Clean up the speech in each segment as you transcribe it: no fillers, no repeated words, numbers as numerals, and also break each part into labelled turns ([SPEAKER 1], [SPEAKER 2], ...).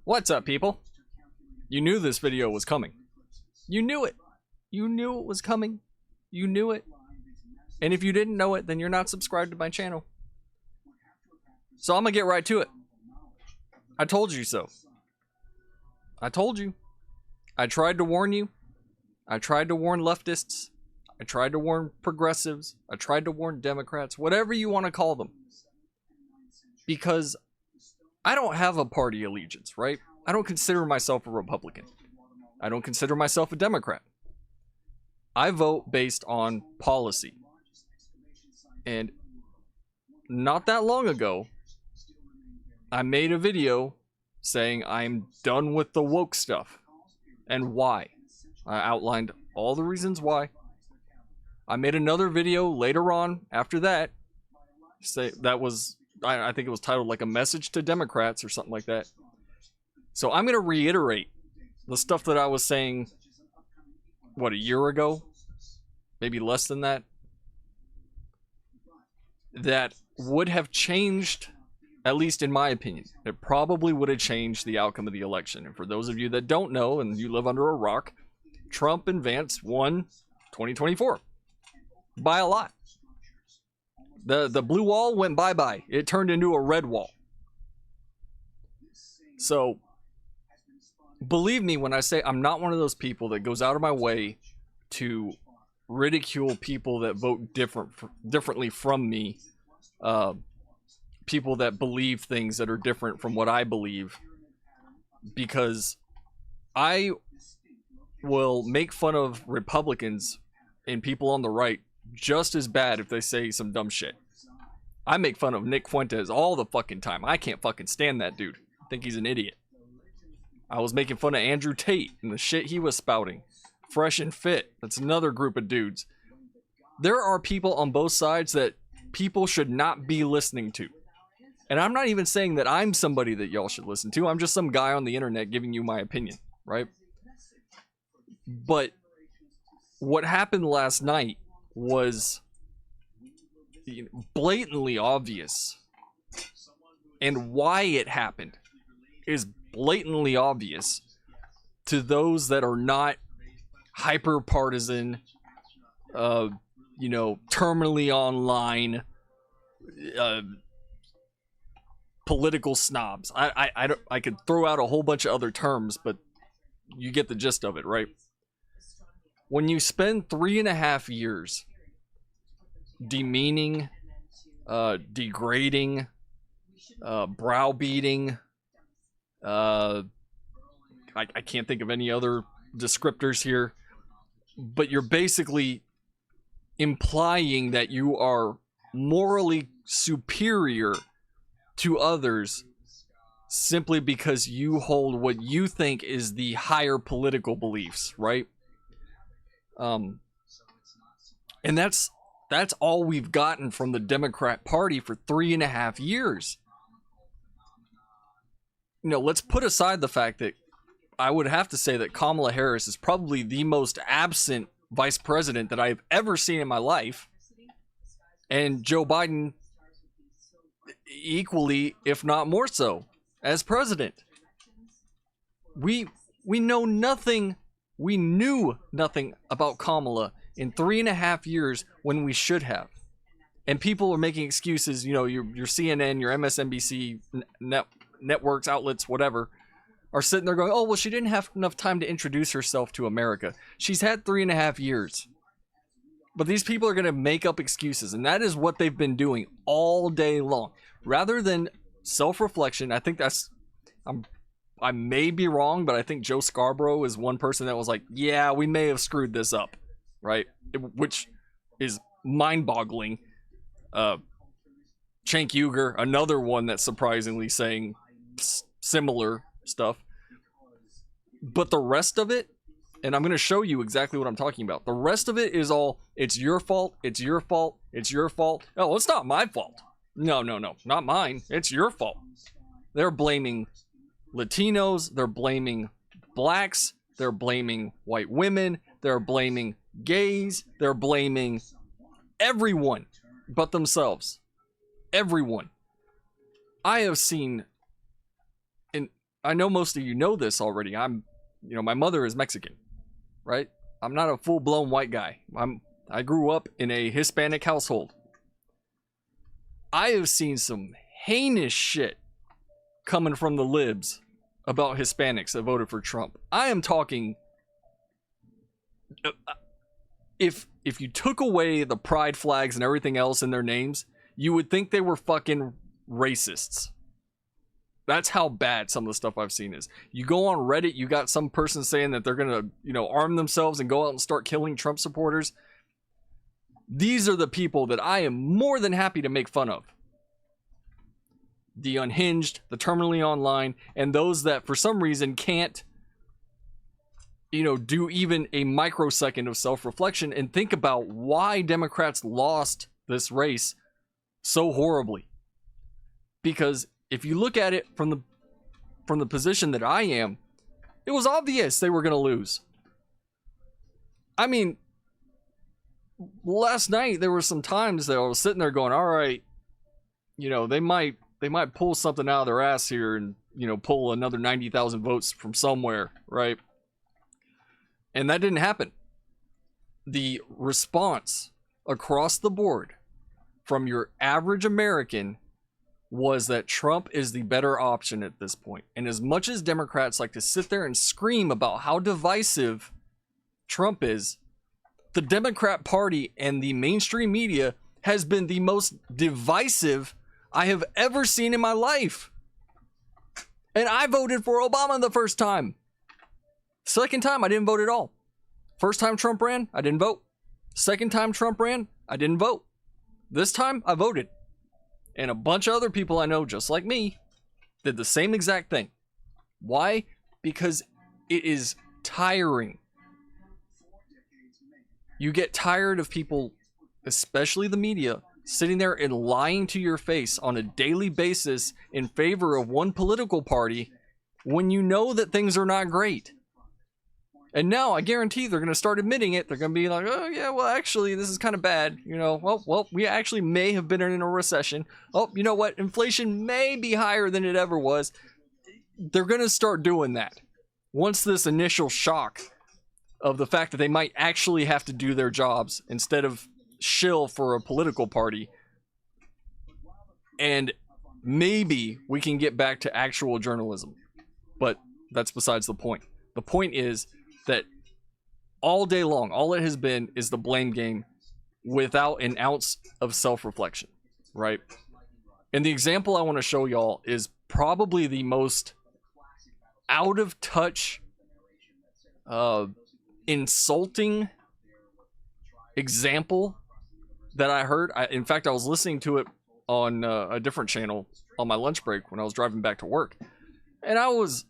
[SPEAKER 1] What's up, people? You knew this video was coming. You knew it. You knew it was coming. You knew it. And if you didn't know it, then you're not subscribed to my channel. So I'm gonna get right to it. I told you so. I told you. I tried to warn you. I tried to warn leftists. I tried to warn progressives. I tried to warn Democrats, whatever you want to call them. Because I don't have a party allegiance, right? I don't consider myself a Republican. I don't consider myself a Democrat. I vote based on policy. And not that long ago, I made a video saying I'm done with the woke stuff and why. I outlined all the reasons why. I made another video later on after that. I think it was titled like a message to Democrats or something like that. So I'm going to reiterate the stuff that I was saying, what, a year ago? Maybe less than that. That would have changed, at least in my opinion, it probably would have changed the outcome of the election. And for those of you that don't know and you live under a rock, Trump and Vance won 2024 by a lot. The blue wall went bye-bye. It turned into a red wall. So, believe me when I say I'm not one of those people that goes out of my way to ridicule people that vote differently from me. People that believe things that are different from what I believe. Because I will make fun of Republicans and people on the right just as bad if they say some dumb shit. I make fun of Nick Fuentes all the fucking time. I can't fucking stand that dude. I think he's an idiot. I was making fun of Andrew Tate and the shit he was spouting. Fresh and Fit, that's another group of dudes. There are people on both sides that people should not be listening to. And I'm not even saying that I'm somebody that y'all should listen to. I'm just some guy on the internet giving you my opinion, right? But what happened last night was blatantly obvious, and why it happened is blatantly obvious to those that are not hyper partisan, terminally online, political snobs. I could throw out a whole bunch of other terms, but you get the gist of it, right? When you spend 3.5 years demeaning, degrading, browbeating, I can't think of any other descriptors here, but you're basically implying that you are morally superior to others simply because you hold what you think is the higher political beliefs, right? And that's all we've gotten from the Democrat Party for 3.5 years. Let's put aside the fact that I would have to say that Kamala Harris is probably the most absent vice president that I've ever seen in my life. And Joe Biden equally, if not more so, as president. We know nothing. We knew nothing about Kamala in 3.5 years when we should have. And people are making excuses, your CNN, your MSNBC networks, outlets, whatever, are sitting there going, oh, well, she didn't have enough time to introduce herself to America. She's had 3.5 years. But these people are going to make up excuses, and that is what they've been doing all day long. Rather than self-reflection, I think I may be wrong, but I think Joe Scarborough is one person that was like, yeah, we may have screwed this up, right? Which is mind-boggling. Cenk Uygur, another one that's surprisingly saying similar stuff. But the rest of it, and I'm going to show you exactly what I'm talking about. The rest of it is all, it's your fault, it's your fault, it's your fault. Oh, it's not my fault. No, not mine. It's your fault. They're blaming Latinos, they're blaming blacks, they're blaming white women, they're blaming gays, they're blaming everyone but themselves. Everyone. I have seen I know most of you know this already. My mother is Mexican, right? I'm not a full-blown white guy. I grew up in a Hispanic household. I have seen some heinous shit coming from the libs about Hispanics that voted for Trump. I am talking, if you took away the pride flags and everything else in their names, you would think they were fucking racists. That's how bad some of the stuff I've seen is. You go on Reddit, you got some person saying that they're gonna, arm themselves and go out and start killing Trump supporters. These are the people that I am more than happy to make fun of. The unhinged, the terminally online, and those that for some reason can't, do even a microsecond of self-reflection and think about why Democrats lost this race so horribly. Because if you look at it from the position that I am, it was obvious they were going to lose. I mean, last night there were some times that I was sitting there going, all right, they might pull something out of their ass here and, pull another 90,000 votes from somewhere, right? And that didn't happen. The response across the board from your average American was that Trump is the better option at this point. And as much as Democrats like to sit there and scream about how divisive Trump is, the Democrat Party and the mainstream media has been the most divisive I have ever seen in my life. And I voted for Obama the first time. Second time, I didn't vote at all. First time Trump ran, I didn't vote. Second time Trump ran, I didn't vote. This time, I voted. And a bunch of other people I know, just like me, did the same exact thing. Why? Because it is tiring. You get tired of people, especially the media, sitting there and lying to your face on a daily basis in favor of one political party when you know that things are not great. And now I guarantee they're going to start admitting it. They're going to be like, oh yeah, well actually this is kind of bad. Well, we actually may have been in a recession. Oh, you know what? Inflation may be higher than it ever was. They're going to start doing that. Once this initial shock of the fact that they might actually have to do their jobs instead of shill for a political party. And maybe we can get back to actual journalism. But that's besides the point. The point is that all day long, all it has been is the blame game without an ounce of self-reflection, right? And the example I want to show y'all is probably the most out of touch, insulting example that I heard. In fact, I was listening to it on a different channel on my lunch break when I was driving back to work. And I was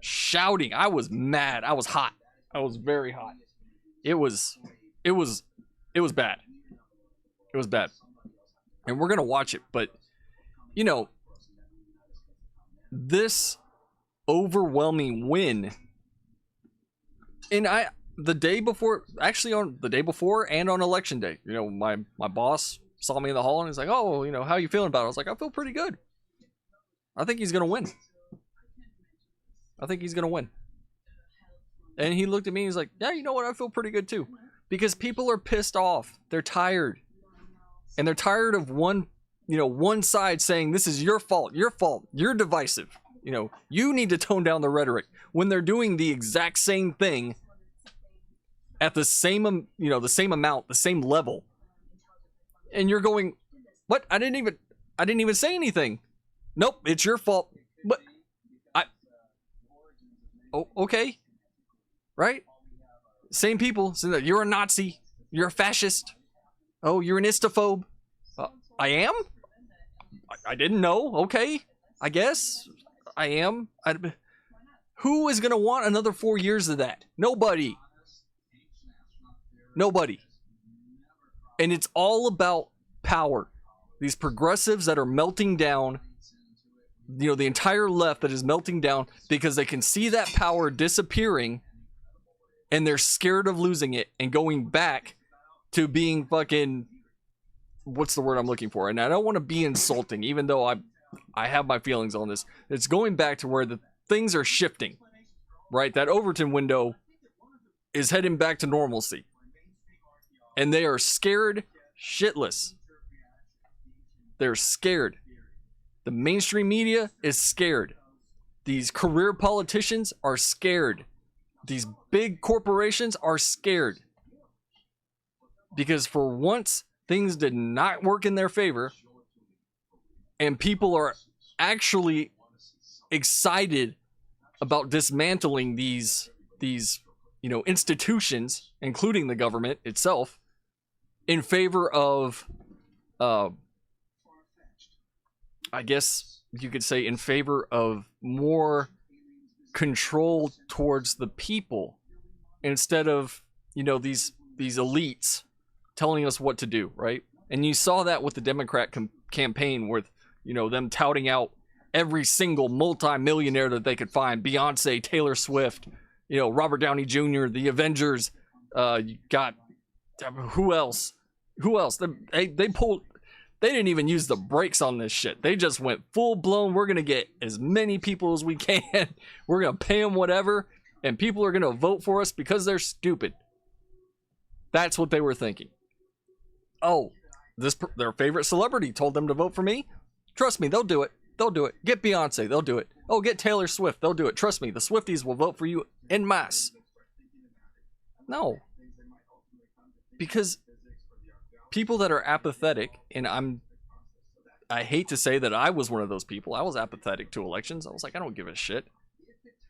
[SPEAKER 1] shouting. I was mad. I was hot. I was very hot. It was bad. It was bad. And we're going to watch it, but this overwhelming win, and the day before and on election day, my boss saw me in the hall and he's like, oh, how you feeling about it? I was like, I feel pretty good. I think he's going to win. And he looked at me and he's like, yeah, you know what? I feel pretty good too. Because people are pissed off. They're tired. And they're tired of one side saying, this is your fault. You're divisive. You need to tone down the rhetoric, when they're doing the exact same thing at the same, the same amount, the same level. And you're going, what? I didn't even say anything. Nope, it's your fault. But okay. Right? Same people. So you're a Nazi. You're a fascist. Oh, you're an istophobe. I am? I didn't know. Okay. I guess I am. Who is going to want another 4 years of that? Nobody. And it's all about power. These progressives that are melting down, the entire left that is melting down because they can see that power disappearing and they're scared of losing it and going back to being fucking, what's the word I'm looking for? And I don't want to be insulting, even though I have my feelings on this. It's going back to where the things are shifting, right? That Overton window is heading back to normalcy. And they are scared shitless. They're scared. The mainstream media is scared. These career politicians are scared. These big corporations are scared. Because for once, things did not work in their favor. And people are actually excited about dismantling these institutions, including the government itself, in favor of, I guess you could say, in favor of more control towards the people, instead of, these elites telling us what to do, right? And you saw that with the Democrat campaign, with them touting out every single multi-millionaire that they could find: Beyonce, Taylor Swift, Robert Downey Jr., the Avengers. You got who else? They didn't even use the brakes on this shit. They just went full blown. We're gonna get as many people as we can. We're gonna pay them whatever, and people are gonna vote for us because they're stupid. That's what they were thinking. Oh, their favorite celebrity told them to vote for me. Trust me, they'll do it. They'll do it. Get Beyonce, they'll do it. Oh, get Taylor Swift, they'll do it. Trust me, the Swifties will vote for you en masse. No. Because people that are apathetic, and I hate to say that I was one of those people. I was apathetic to elections. I was like, I don't give a shit.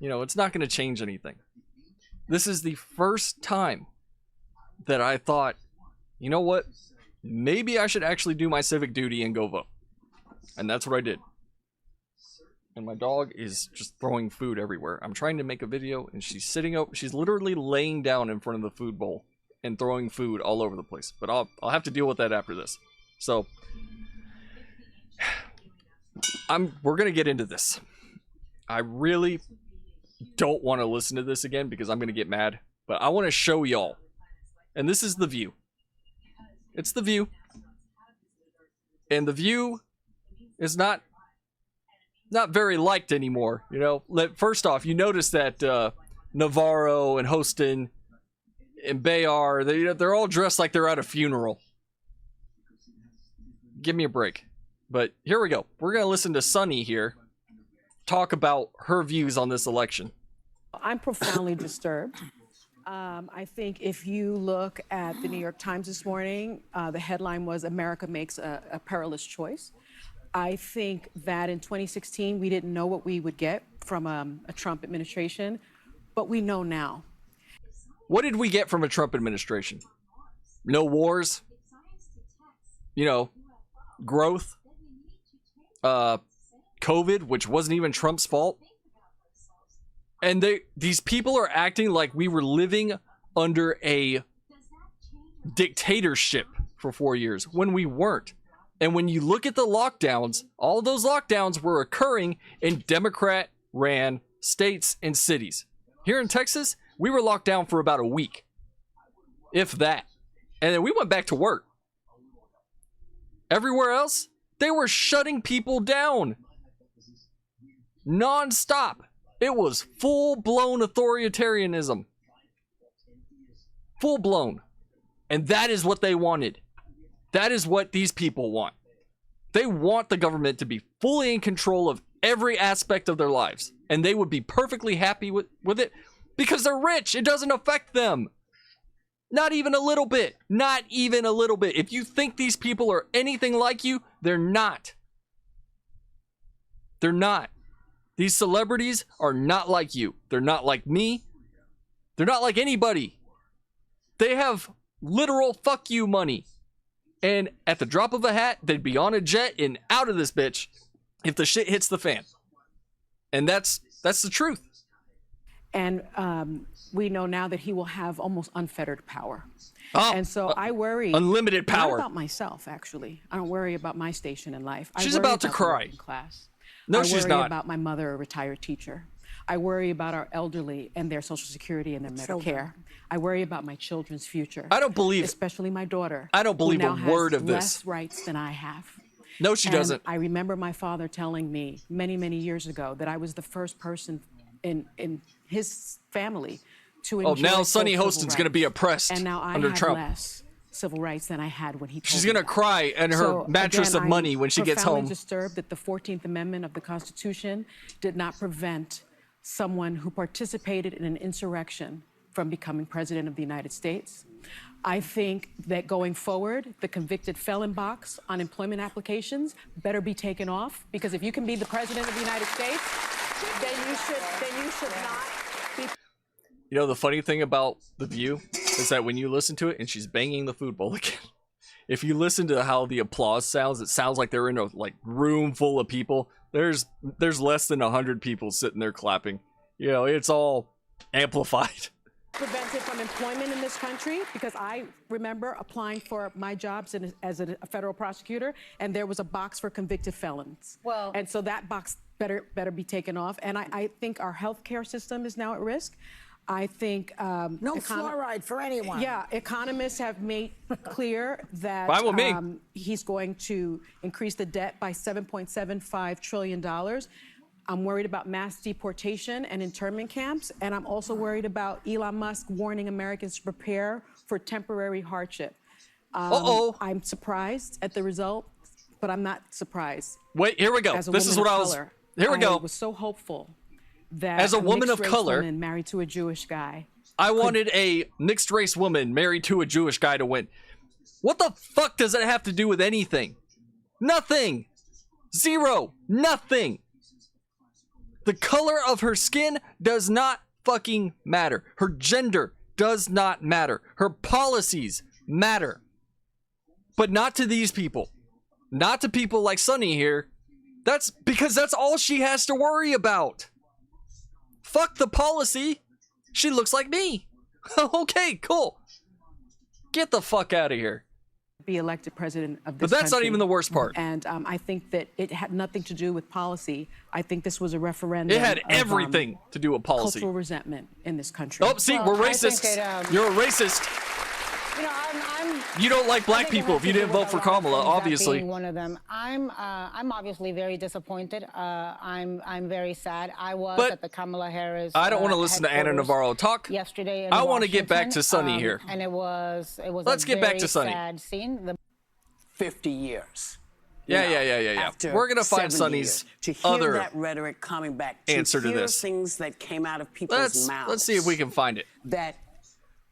[SPEAKER 1] It's not going to change anything. This is the first time that I thought, you know what? Maybe I should actually do my civic duty and go vote. And that's what I did. And my dog is just throwing food everywhere. I'm trying to make a video, and she's sitting up. She's literally laying down in front of the food bowl and throwing food all over the place. But I'll have to deal with that after this. So we're gonna get into this. I really don't want to listen to this again because I'm gonna get mad. But I want to show y'all. And this is The View. It's The View. And The View is not very liked anymore. First off, you notice that Navarro and Hostin and Bayar, they're all dressed like they're at a funeral. Give me a break. But here we go. We're going to listen to Sunny here talk about her views on this election.
[SPEAKER 2] I'm profoundly disturbed. I think if you look at the New York Times this morning, the headline was "America Makes a Perilous Choice." I think that in 2016, we didn't know what we would get from a Trump administration, but we know now.
[SPEAKER 1] What did we get from a Trump administration? No wars, growth, COVID, which wasn't even Trump's fault. And these people are acting like we were living under a dictatorship for 4 years when we weren't. And when you look at the lockdowns, all those lockdowns were occurring in Democrat-ran states and cities. Here in Texas, we were locked down for about a week, if that. And then we went back to work. Everywhere else, they were shutting people down. Non-stop. It was full-blown authoritarianism. Full-blown. And that is what they wanted. That is what these people want. They want the government to be fully in control of every aspect of their lives. And they would be perfectly happy with it because they're rich. It doesn't affect them. Not even a little bit. Not even a little bit. If you think these people are anything like you, they're not. They're not. These celebrities are not like you. They're not like me. They're not like anybody. They have literal fuck you money. And at the drop of a hat, they'd be on a jet and out of this bitch if the shit hits the fan. And that's the truth.
[SPEAKER 2] And we know now that he will have almost unfettered power.
[SPEAKER 1] Oh,
[SPEAKER 2] and so I worry.
[SPEAKER 1] Unlimited power.
[SPEAKER 2] Not about myself, actually. I don't worry about my station in life.
[SPEAKER 1] She's about to cry.
[SPEAKER 2] Class.
[SPEAKER 1] No, she's not.
[SPEAKER 2] I worry about my mother, a retired teacher. I worry about our elderly and their Social Security and their Medicare. I worry about my children's future.
[SPEAKER 1] I don't believe,
[SPEAKER 2] especially my daughter.
[SPEAKER 1] I don't believe
[SPEAKER 2] who
[SPEAKER 1] a
[SPEAKER 2] now
[SPEAKER 1] word
[SPEAKER 2] has
[SPEAKER 1] of this.
[SPEAKER 2] Less rights than I have.
[SPEAKER 1] No, she
[SPEAKER 2] And
[SPEAKER 1] doesn't.
[SPEAKER 2] I remember my father telling me many, many years ago that I was the first person in his family to enjoy
[SPEAKER 1] now Sunny
[SPEAKER 2] full civil
[SPEAKER 1] Hostin's going to be
[SPEAKER 2] rights.
[SPEAKER 1] oppressed
[SPEAKER 2] And now I
[SPEAKER 1] under
[SPEAKER 2] have
[SPEAKER 1] Trump.
[SPEAKER 2] less civil rights than I had when he told
[SPEAKER 1] She's
[SPEAKER 2] me
[SPEAKER 1] going to
[SPEAKER 2] that.
[SPEAKER 1] cry in her
[SPEAKER 2] So,
[SPEAKER 1] mattress
[SPEAKER 2] again,
[SPEAKER 1] of money when she
[SPEAKER 2] I'm
[SPEAKER 1] gets
[SPEAKER 2] profoundly
[SPEAKER 1] home.
[SPEAKER 2] disturbed that the 14th Amendment of the Constitution did not prevent someone who participated in an insurrection from becoming president of the United States. I think that going forward, the convicted felon box on employment applications better be taken off, because if you can be the president of the United States, then you should not be.
[SPEAKER 1] You know, the funny thing about The View is that when you listen to it and she's banging the food bowl again, if you listen to how the applause sounds, it sounds like they're in a room full of people. There's less than 100 people sitting there clapping. You know, it's all amplified.
[SPEAKER 2] Prevented from employment in this country, because I remember applying for my jobs as a federal prosecutor, and there was a box for convicted felons.
[SPEAKER 3] Well,
[SPEAKER 2] and so that box better be taken off. And I think our healthcare system is now at risk. I think
[SPEAKER 3] no fluoride for anyone.
[SPEAKER 2] Yeah, economists have made clear that
[SPEAKER 1] Fine with me.
[SPEAKER 2] He's going to increase the debt by $7.75 trillion. I'm worried about mass deportation and internment camps, and I'm also worried about Elon Musk warning Americans to prepare for temporary hardship. I'm surprised at the result, but I'm not surprised.
[SPEAKER 1] Wait, here we go.
[SPEAKER 2] As a
[SPEAKER 1] This is
[SPEAKER 2] woman
[SPEAKER 1] what
[SPEAKER 2] of
[SPEAKER 1] I was.
[SPEAKER 2] color,
[SPEAKER 1] Here we go.
[SPEAKER 2] I was so hopeful that
[SPEAKER 1] As a woman of
[SPEAKER 2] mixed-race
[SPEAKER 1] color,
[SPEAKER 2] woman married to a Jewish guy.
[SPEAKER 1] I wanted a mixed race woman married to a Jewish guy to win. What the fuck does that have to do with anything? Nothing. Zero. Nothing. The color of her skin does not fucking matter. Her gender does not matter. Her policies matter. But not to these people. Not to people like Sunny here. That's because that's all she has to worry about. Fuck the policy. She looks like me. Okay, cool. Get the fuck out of here.
[SPEAKER 2] Be elected president of this
[SPEAKER 1] But that's not
[SPEAKER 2] country.
[SPEAKER 1] even the worst part.
[SPEAKER 2] And I think that it had nothing to do with policy. I think this was a referendum.
[SPEAKER 1] It had
[SPEAKER 2] of,
[SPEAKER 1] everything to do with policy.
[SPEAKER 2] cultural resentment in this country.
[SPEAKER 1] Oh, see,
[SPEAKER 3] Well,
[SPEAKER 1] we're
[SPEAKER 3] I think
[SPEAKER 1] racist.
[SPEAKER 3] it,
[SPEAKER 1] You're a racist.
[SPEAKER 3] You know,
[SPEAKER 1] You don't like black people if you didn't vote for Kamala, obviously.
[SPEAKER 3] Being one of them, I'm obviously very disappointed. I'm very sad. I was
[SPEAKER 1] But
[SPEAKER 3] at the Kamala Harris.
[SPEAKER 1] I don't want to listen to Anna
[SPEAKER 3] headquarters
[SPEAKER 1] Navarro talk.
[SPEAKER 3] yesterday. In
[SPEAKER 1] I want to get back
[SPEAKER 3] Washington,
[SPEAKER 1] to Sunny here.
[SPEAKER 3] and it was
[SPEAKER 1] Let's
[SPEAKER 3] a
[SPEAKER 1] get back
[SPEAKER 3] very
[SPEAKER 1] to Sunny.
[SPEAKER 3] sad scene. The
[SPEAKER 4] 50 years.
[SPEAKER 1] Yeah,
[SPEAKER 4] You know,
[SPEAKER 1] yeah.
[SPEAKER 4] after
[SPEAKER 1] We're gonna find
[SPEAKER 4] 7
[SPEAKER 1] Sunny's
[SPEAKER 4] years. To hear
[SPEAKER 1] other
[SPEAKER 4] that rhetoric coming back, to
[SPEAKER 1] answer to
[SPEAKER 4] hear
[SPEAKER 1] this.
[SPEAKER 4] things that came out of people's mouths.
[SPEAKER 1] Let's see if we can find it.
[SPEAKER 4] That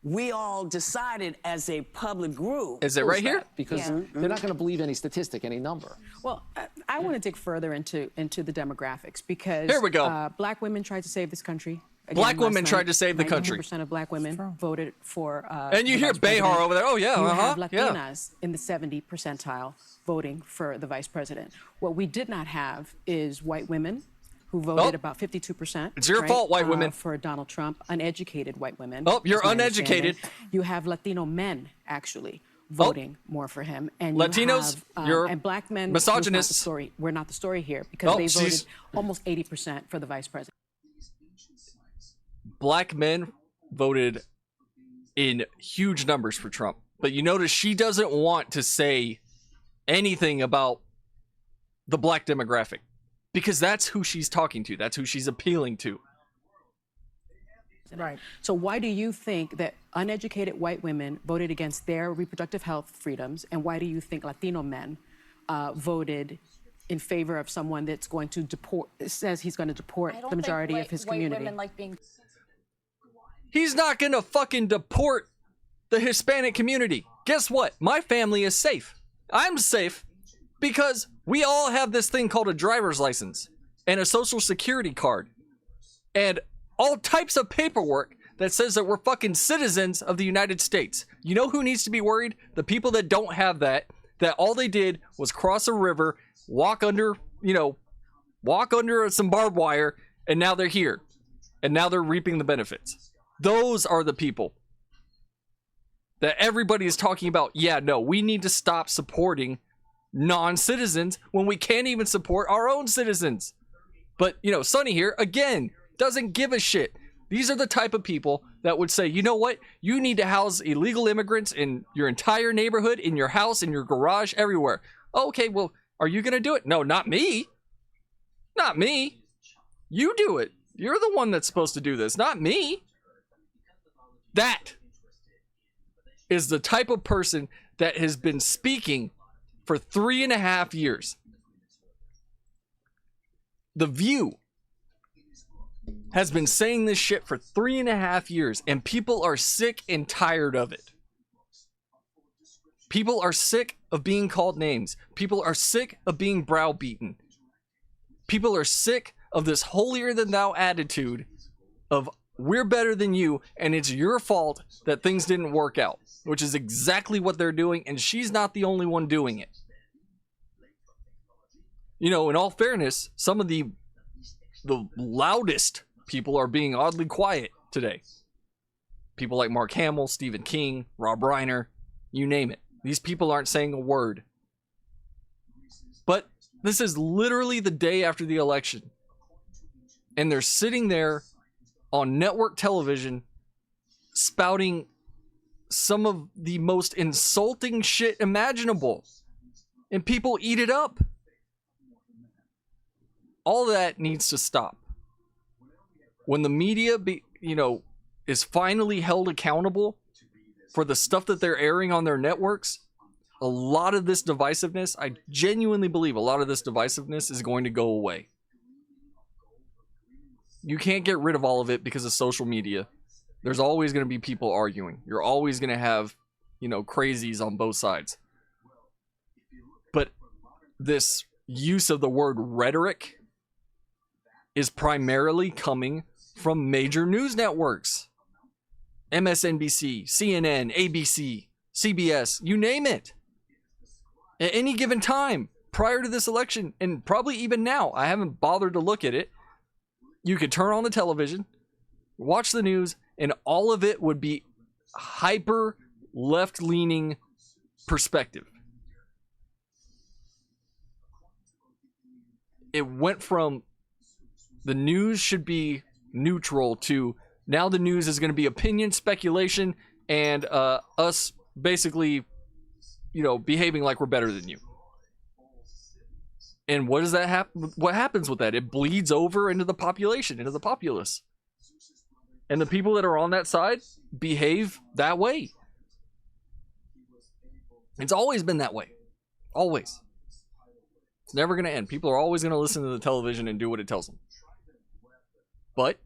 [SPEAKER 4] we all decided as a public group.
[SPEAKER 1] Is it right here?
[SPEAKER 5] Because they're not going to believe any statistic, any number.
[SPEAKER 2] Well, I want to dig further into the demographics, because
[SPEAKER 1] Here we go.
[SPEAKER 2] Black women tried to save this country.
[SPEAKER 1] Black
[SPEAKER 2] last
[SPEAKER 1] women
[SPEAKER 2] night.
[SPEAKER 1] tried to save the country.
[SPEAKER 2] 91% of black women voted for.
[SPEAKER 1] And you
[SPEAKER 2] the
[SPEAKER 1] hear
[SPEAKER 2] vice president.
[SPEAKER 1] Behar over there. Oh, yeah,
[SPEAKER 2] You have
[SPEAKER 1] yeah.
[SPEAKER 2] Latinas in the 70 percentile voting for the vice president. What we did not have is white women who voted about 52%.
[SPEAKER 1] It's your fault, white women.
[SPEAKER 2] For Donald Trump, uneducated white women.
[SPEAKER 1] Oh, you're
[SPEAKER 2] is my
[SPEAKER 1] uneducated.
[SPEAKER 2] understanding. You have Latino men actually voting more for him, and you
[SPEAKER 1] Latinos,
[SPEAKER 2] have,
[SPEAKER 1] you're
[SPEAKER 2] and black men.
[SPEAKER 1] misogynists.
[SPEAKER 2] We're not the story here, because they voted
[SPEAKER 1] she's-
[SPEAKER 2] almost 80% for the vice president.
[SPEAKER 1] Black men voted in huge numbers for Trump. But you notice she doesn't want to say anything about the black demographic, because that's who she's talking to. That's who she's appealing to.
[SPEAKER 3] right.
[SPEAKER 2] So why do you think that uneducated white women voted against their reproductive health freedoms, and why do you think Latino men voted in favor of someone that's going to deport, says he's going to deport the majority of his community?
[SPEAKER 6] White women like being.
[SPEAKER 1] He's not gonna fucking deport the Hispanic community. Guess what? My family is safe. I'm safe because we all have this thing called a driver's license and a social security card and all types of paperwork that says that we're fucking citizens of the United States. You know who needs to be worried? The people that don't have that all they did was cross a river, walk under some barbed wire, and now they're here. And now they're reaping the benefits. Those are the people that everybody is talking about. Yeah, no, we need to stop supporting non-citizens when we can't even support our own citizens. But, Sonny here, again, doesn't give a shit. These are the type of people that would say, you know what? You need to house illegal immigrants in your entire neighborhood, in your house, in your garage, everywhere. Okay, well, Are you going to do it? No, not me. Not me. You do it. You're the one that's supposed to do this, not me. That is the type of person that has been speaking for 3.5 years. The View has been saying this shit for 3.5 years, and people are sick and tired of it. People are sick of being called names. People are sick of being browbeaten. People are sick of this holier-than-thou attitude of we're better than you, and it's your fault that things didn't work out, which is exactly what they're doing, and she's not the only one doing it. You know, in all fairness, some of the loudest people are being oddly quiet today. People like Mark Hamill, Stephen King, Rob Reiner, you name it. These people aren't saying a word. But this is literally the day after the election. And they're sitting there on network television spouting some of the most insulting shit imaginable. And people eat it up. All that needs to stop. When the media is finally held accountable for the stuff that they're airing on their networks, a lot of this divisiveness, I genuinely believe a lot of this divisiveness is going to go away. You can't get rid of all of it because of social media. There's always going to be people arguing. You're always going to have, crazies on both sides. But this use of the word rhetoric is primarily coming from major news networks. MSNBC, CNN, ABC, CBS, you name it. At any given time, prior to this election, and probably even now, I haven't bothered to look at it, you could turn on the television, watch the news, and all of it would be hyper left-leaning perspective. It went from the news should be neutral to now the news is going to be opinion, speculation, and us basically, behaving like we're better than you. And what does that happen? What happens with that? It bleeds over into the population, into the populace. And the people that are on that side behave that way. It's always been that way. Always. It's never going to end. People are always going to listen to the television and do what it tells them. But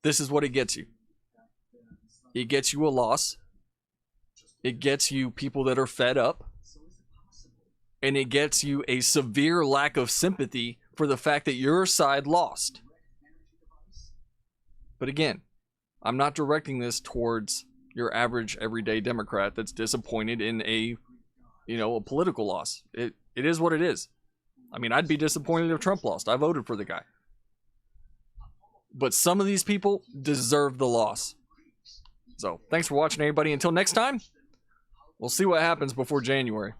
[SPEAKER 1] this is what it gets you. It gets you a loss. It gets you people that are fed up. And it gets you a severe lack of sympathy for the fact that your side lost. But again, I'm not directing this towards your average everyday Democrat that's disappointed in a political loss. It is what it is. I mean, I'd be disappointed if Trump lost. I voted for the guy. But some of these people deserve the loss. So, thanks for watching, everybody. Until next time, we'll see what happens before January.